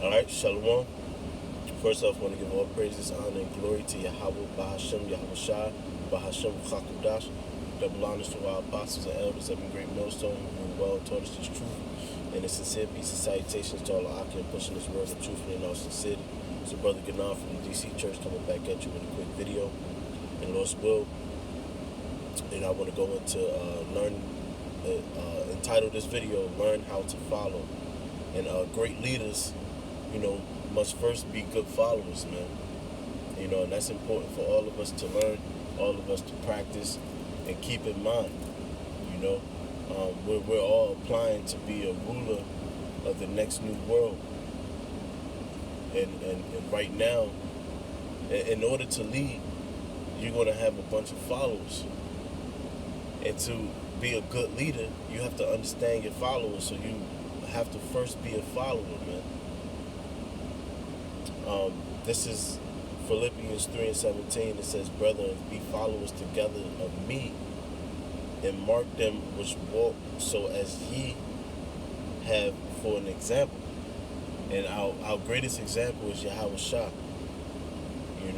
All right, Shalom. First off, I want to give all praises, honor, and glory to Yahweh, Bahashem, Yahweh Shai, Bahashem, Chakudash. Double honors to our apostles and elders of the great millstone who well taught us this truth. And a sincere peace and salutations to all our Akim pushing this word of truth in all sincerity. So, Brother Ganar from the DC Church coming back at you with a quick video. And Lord's will. And I want to go into entitle this video, Learn How to Follow. And great leaders, must first be good followers, man. And that's important for all of us to learn, all of us to practice, and keep in mind. We're all applying to be a ruler of the next new world. And right now, in order to lead, you're going to have a bunch of followers. And to be a good leader, you have to understand your followers. So you have to first be a follower, man. This is Philippians 3:17. It says, "Brethren, be followers together of me, and mark them which walk so as ye have for an example." And our greatest example is Yahweh Shai. And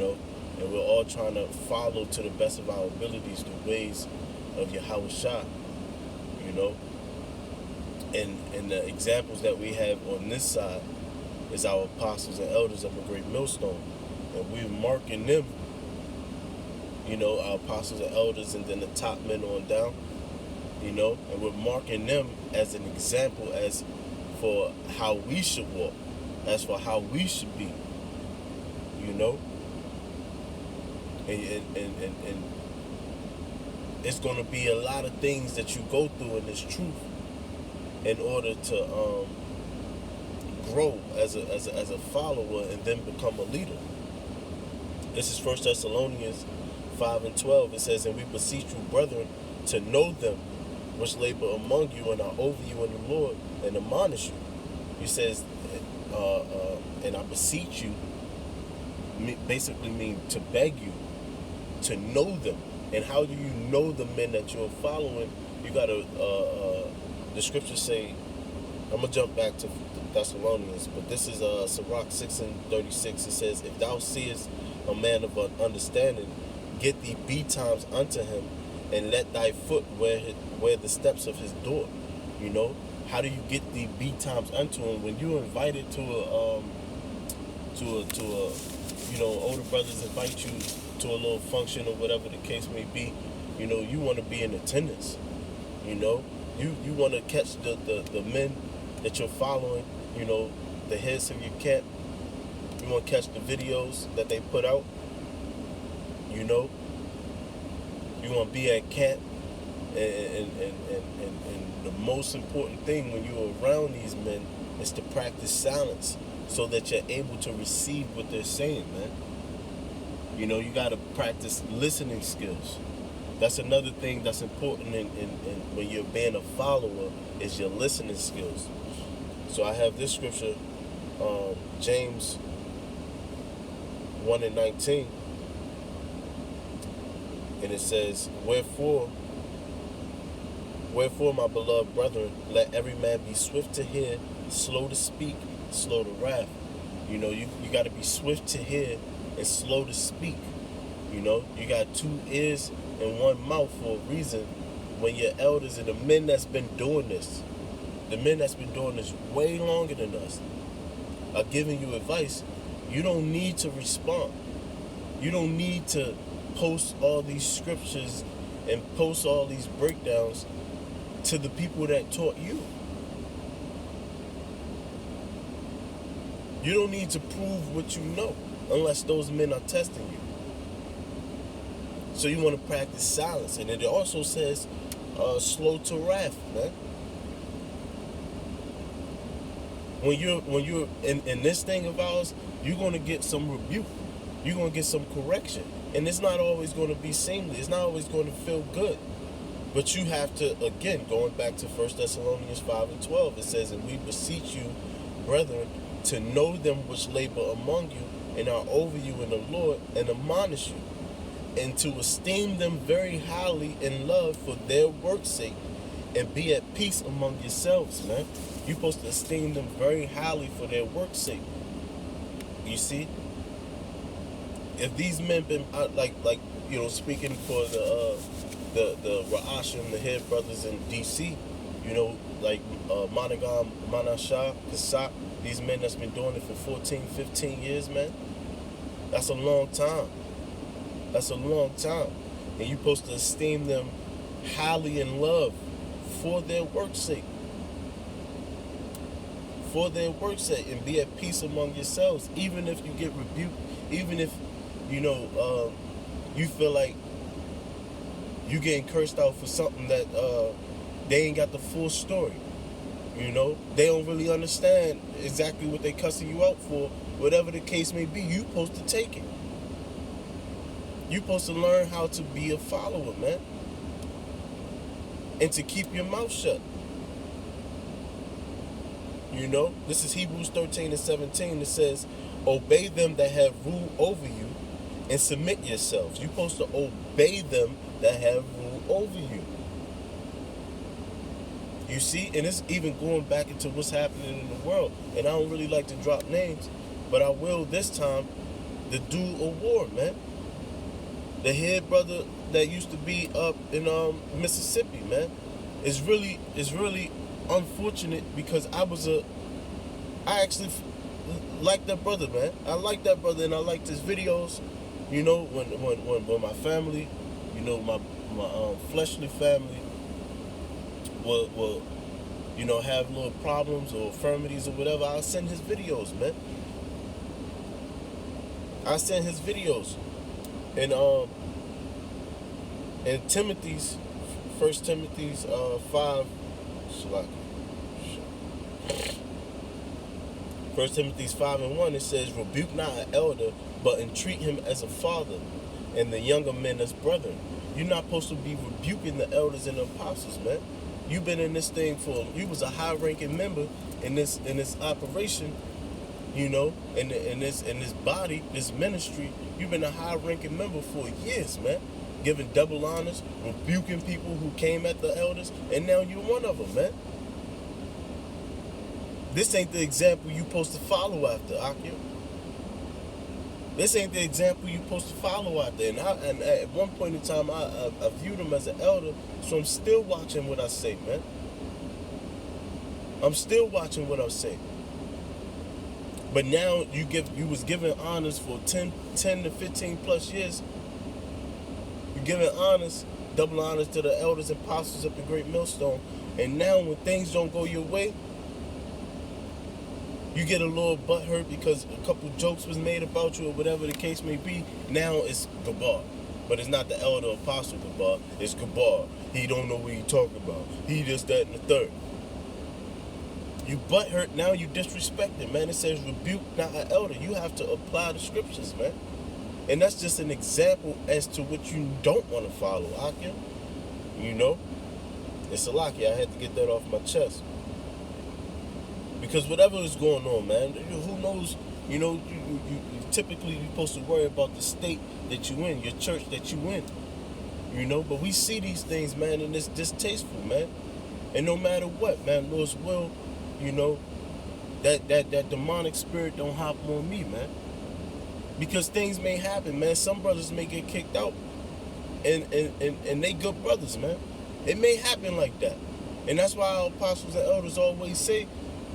we're all trying to follow to the best of our abilities the ways of Yahweh Shai. And the examples that we have on this side is our apostles and elders of a great millstone. And we're marking them, our apostles and elders, and then the top men on down, and we're marking them as an example as for how we should walk, as for how we should be, and it's going to be a lot of things that you go through in this truth in order to grow as a follower and then become a leader. This is 1 Thessalonians 5:12. It says, "And we beseech you, brethren, to know them which labor among you and are over you in the Lord, and admonish you." He says, and I beseech you, basically mean to beg you to know them. And how do you know the men that you're following? You got to, the scriptures say, I'm going to jump back to Thessalonians, but this is Sirach 6:36. It says, "If thou seest a man of understanding, get thee betimes unto him, and let thy foot wear the steps of his door." How do you get thee betimes unto him? When you're invited to older brothers invite you to a little function or whatever the case may be, you want to be in attendance. You want to catch the men that you're following, the heads of your camp. You want to catch the videos that they put out. You want to be at camp. And the most important thing when you're around these men is to practice silence so that you're able to receive what they're saying, man. You got to practice listening skills. That's another thing that's important in when you're being a follower is your listening skills. So I have this scripture, James 1:19, and it says, Wherefore, my beloved brethren, let every man be swift to hear, slow to speak, slow to wrath. You got to be swift to hear and slow to speak. You got two ears and one mouth for a reason. When your elders and the men that's been doing this, way longer than us, are giving you advice, you don't need to respond. You don't need to post all these scriptures and post all these breakdowns to the people that taught you. You don't need to prove what you know unless those men are testing you. So you want to practice silence. And it also says slow to wrath, man. When you're in this thing of ours, you're going to get some rebuke. You're going to get some correction. And it's not always going to be seamless. It's not always going to feel good. But you have to, again, going back to 1 Thessalonians 5:12, it says, "And we beseech you, brethren, to know them which labor among you and are over you in the Lord, and admonish you, and to esteem them very highly in love for their work's sake, and be at peace among yourselves, man. You're supposed to esteem them very highly for their work's sake. You see, if these men been like speaking for the Ra'ashim, the head brothers in D.C., like Monaghan, Manashah, Kassak, these men that's been doing it for 14, 15 years, man. That's a long time. That's a long time. And you're supposed to esteem them highly in love for their work's sake. For their work's sake, and be at peace among yourselves, even if you get rebuked, even if you feel like you getting cursed out for something that they ain't got the full story. They don't really understand exactly what they cussing you out for. Whatever the case may be, you supposed to take it. You supposed to learn how to be a follower, man, and to keep your mouth shut. This is Hebrews 13:17. It says, obey them that have rule over you and submit yourselves. You're supposed to obey them that have rule over you. You see, and it's even going back into what's happening in the world. And I don't really like to drop names, but I will this time. The dude of war, man. The head brother that used to be up in Mississippi, man. It's really unfortunate because I actually like that brother, man. I like that brother, and I liked his videos. When my family, my fleshly family will have little problems or infirmities or whatever, I'll send his videos, man. I send his videos. And in Timothy's, 1 Timothy's 5, 1 Timothy's 5:1, it says, rebuke not an elder, but entreat him as a father, and the younger men as brethren. You're not supposed to be rebuking the elders and the apostles, man. You've been in this thing you was a high-ranking member in this operation, in this body, this ministry. You've been a high-ranking member for years, man. Giving double honors, rebuking people who came at the elders, and now you're one of them, man. This ain't the example you're supposed to follow after, Akio. This ain't the example you're supposed to follow out there. And at one point in time, I viewed him as an elder, so I'm still watching what I say, man. I'm still watching what I say. But now you was given honors for 10 to 15 plus years. You're giving honors, double honors to the elders and apostles up the Great Millstone. And now when things don't go your way, you get a little butthurt because a couple jokes was made about you or whatever the case may be. Now it's Gabar. But it's not the elder apostle Gabar. It's Gabar. He don't know what he talking about. He this, that, and the third. You butthurt, now you disrespected, man. It says rebuke not an elder. You have to apply the scriptures, man. And that's just an example as to what you don't want to follow, Akia. It's a lucky. I had to get that off my chest. Because whatever is going on, man, who knows, you typically you're supposed to worry about the state that you in, your church that you in, but we see these things, man, and it's distasteful, man. And no matter what, man, Lord's will, that demonic spirit don't hop on me, man. Because things may happen, man. Some brothers may get kicked out, and they good brothers, man. It may happen like that. And that's why our apostles and elders always say,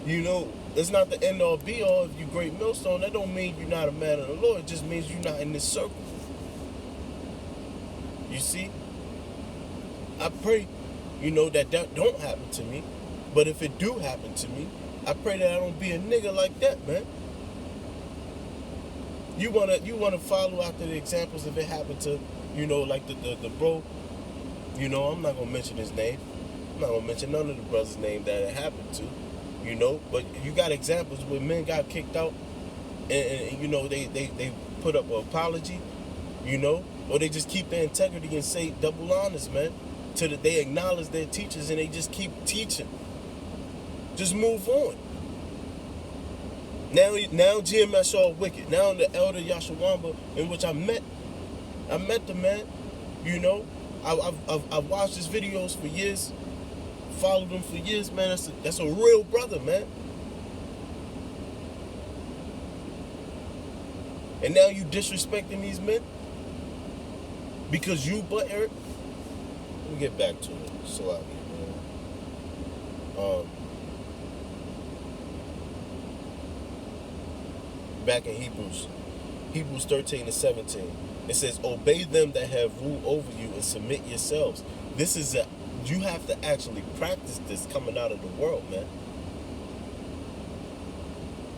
it's not the end all be all. If you Great Millstone, that don't mean you're not a man of the Lord. It just means you're not in this circle. You see? I pray, that don't happen to me. But if it do happen to me, I pray that I don't be a nigga like that, man. You wanna follow after the examples if it happened to, like the bro. I'm not gonna mention his name. I'm not gonna mention none of the brothers' name that it happened to. But you got examples where men got kicked out and they put up an apology, or they just keep their integrity and say double honors, man, till that they acknowledge their teachers and they just keep teaching. Just move on. Now GMS all wicked. Now the elder Yashawamba, in which I met the man, I've watched his videos for years, followed them for years, man, that's a real brother, man. And now you disrespecting these men because you butthurt. Let me get back to it. So out here, man. Back in Hebrews 13-17, it says, "Obey them that have rule over you and submit yourselves." You have to actually practice this coming out of the world, man.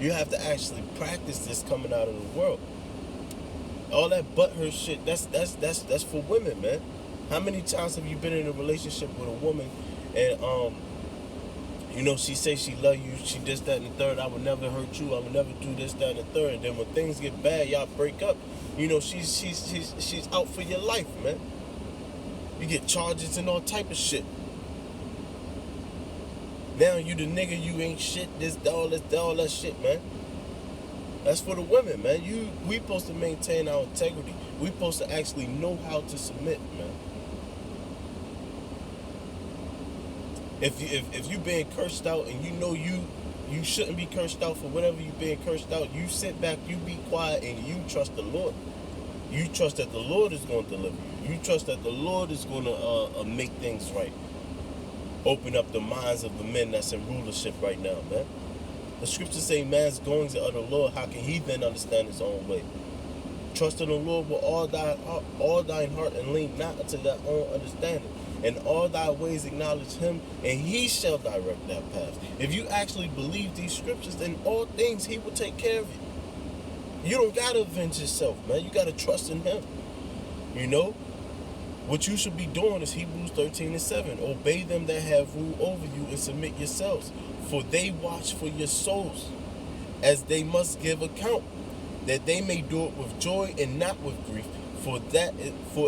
You have to actually practice this coming out of the world. All that butthurt shit, that's for women, man. How many times have you been in a relationship with a woman and she say she love you, she this, that, and the third, I would never hurt you, I would never do this, that, and the third, and then when things get bad, y'all break up, she's out for your life, man. You get charges and all type of shit. Now you the nigga, you ain't shit, all that shit, man. That's for the women, man. We supposed to maintain our integrity. We supposed to actually know how to submit, man. If you being cursed out and you shouldn't be cursed out for whatever you being cursed out, you sit back, you be quiet, and you trust the Lord. You trust that the Lord is going to deliver you. You trust that the Lord is going to make things right. Open up the minds of the men that's in rulership right now, man. The scriptures say man's goings are of the Lord. How can he then understand his own way? Trust in the Lord with all thine heart and lean not unto thy own understanding. In all thy ways acknowledge him, and he shall direct that path. If you actually believe these scriptures, then all things he will take care of you. You don't got to avenge yourself, man. You got to trust in him. What you should be doing is Hebrews 13-7. Obey them that have rule over you and submit yourselves. For they watch for your souls, as they must give account, that they may do it with joy and not with grief, for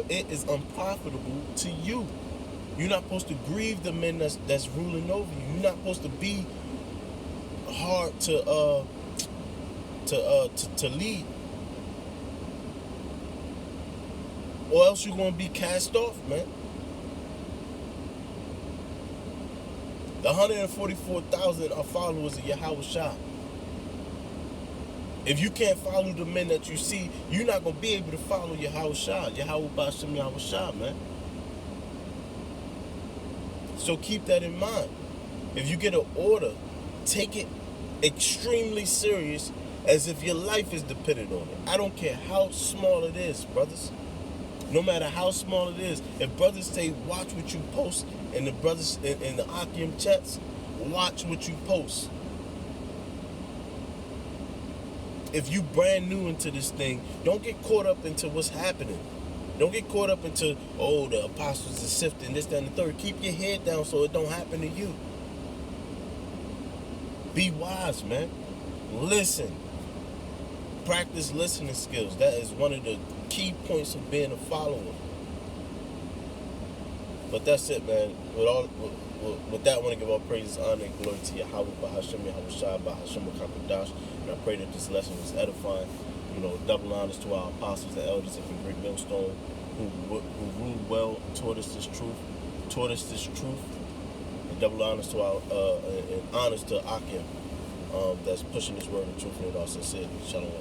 it is unprofitable to you. You're not supposed to grieve the men that's ruling over you. You're not supposed to be hard to lead, or else you're gonna be cast off, man. The 144,000 are followers of Yahweh Shah. If you can't follow the men that you see, you're not going to be able to follow Yahweh Shah. Yahweh Ba'ashem Yahweh Shah, man. So keep that in mind. If you get an order, take it extremely serious, as if your life is dependent on it. I don't care how small it is, brothers. No matter how small it is, if brothers say watch what you post, and the brothers in the Akim chats, watch what you post. If you brand new into this thing, don't get caught up into what's happening. Don't get caught up into, the apostles are sifting, this, that, and the third. Keep your head down so it don't happen to you. Be wise, man. Listen. Practice listening skills. That is one of the key points of being a follower. But that's it, man. With that, I want to give all praises, honor, and glory to Yahweh, Bahashem, Yahweh Shah, Bahashem, Kakadash. And I pray that this lesson was edifying. Double honors to our apostles and elders of the Great Millstone who ruled well, taught us this truth. And double honors to our and honors to Akim that's pushing this word of truth in all sincerity. Shalom.